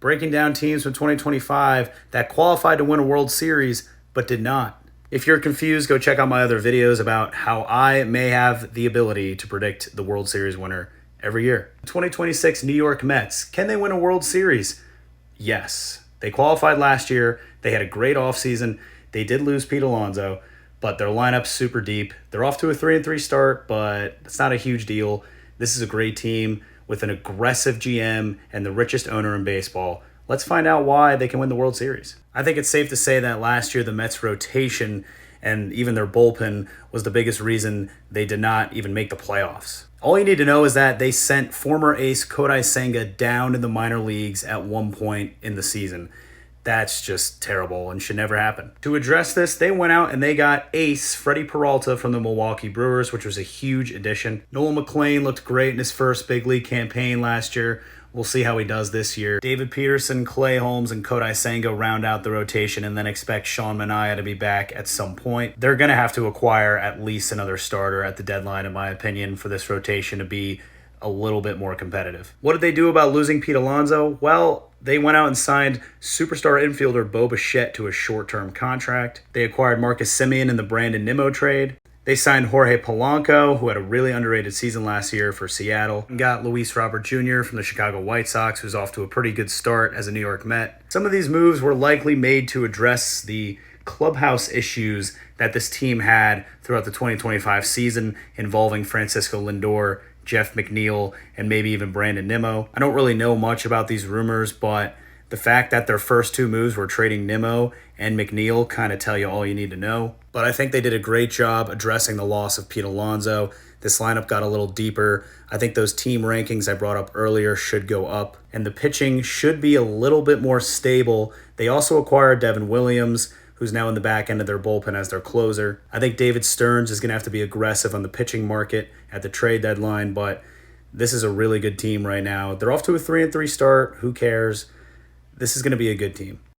breaking down teams from 2025 that qualified to win a World Series but did not. If you're confused, go check out my other videos about how I may have the ability to predict the World Series winner every year. 2026 New York Mets, can they win a World Series? Yes. They qualified last year. They had a great offseason. They did lose Pete Alonso, but their lineup's super deep. They're off to a 3-3 start, but it's not a huge deal. This is a great team with an aggressive GM and the richest owner in baseball. Let's find out why they can win the World Series. I think it's safe to say that last year the Mets rotation and even their bullpen was the biggest reason they did not even make the playoffs. All you need to know is that they sent former ace Kodai Senga down to the minor leagues at one point in the season. That's just terrible and should never happen. To address this, they went out and they got ace Freddie Peralta from the Milwaukee Brewers, which was a huge addition. Nolan McLean looked great in his first big league campaign last year. We'll see how he does this year. David Peterson, Clay Holmes, and Kodai Senga round out the rotation, and then expect Sean Manaea to be back at some point. They're going to have to acquire at least another starter at the deadline, in my opinion, for this rotation to be a little bit more competitive. What did they do about losing Pete Alonso? Well, they went out and signed superstar infielder Bo Bichette to a short-term contract. They acquired Marcus Semien in the Brandon Nimmo trade. They signed Jorge Polanco, who had a really underrated season last year for Seattle, and got Luis Robert Jr. from the Chicago White Sox, who's off to a pretty good start as a New York Met. Some of these moves were likely made to address the clubhouse issues that this team had throughout the 2025 season involving Francisco Lindor, Jeff McNeil, and maybe even Brandon Nimmo. I don't really know much about these rumors, but the fact that their first two moves were trading Nimmo and McNeil kind of tell you all you need to know. But I think they did a great job addressing the loss of Pete Alonso. This lineup got a little deeper. I think those team rankings I brought up earlier should go up, and the pitching should be a little bit more stable. They also acquired Devin Williams, who's now in the back end of their bullpen as their closer. I think David Stearns is going to have to be aggressive on the pitching market at the trade deadline, but this is a really good team right now. They're off to a 3-3 start. Who cares? This is going to be a good team.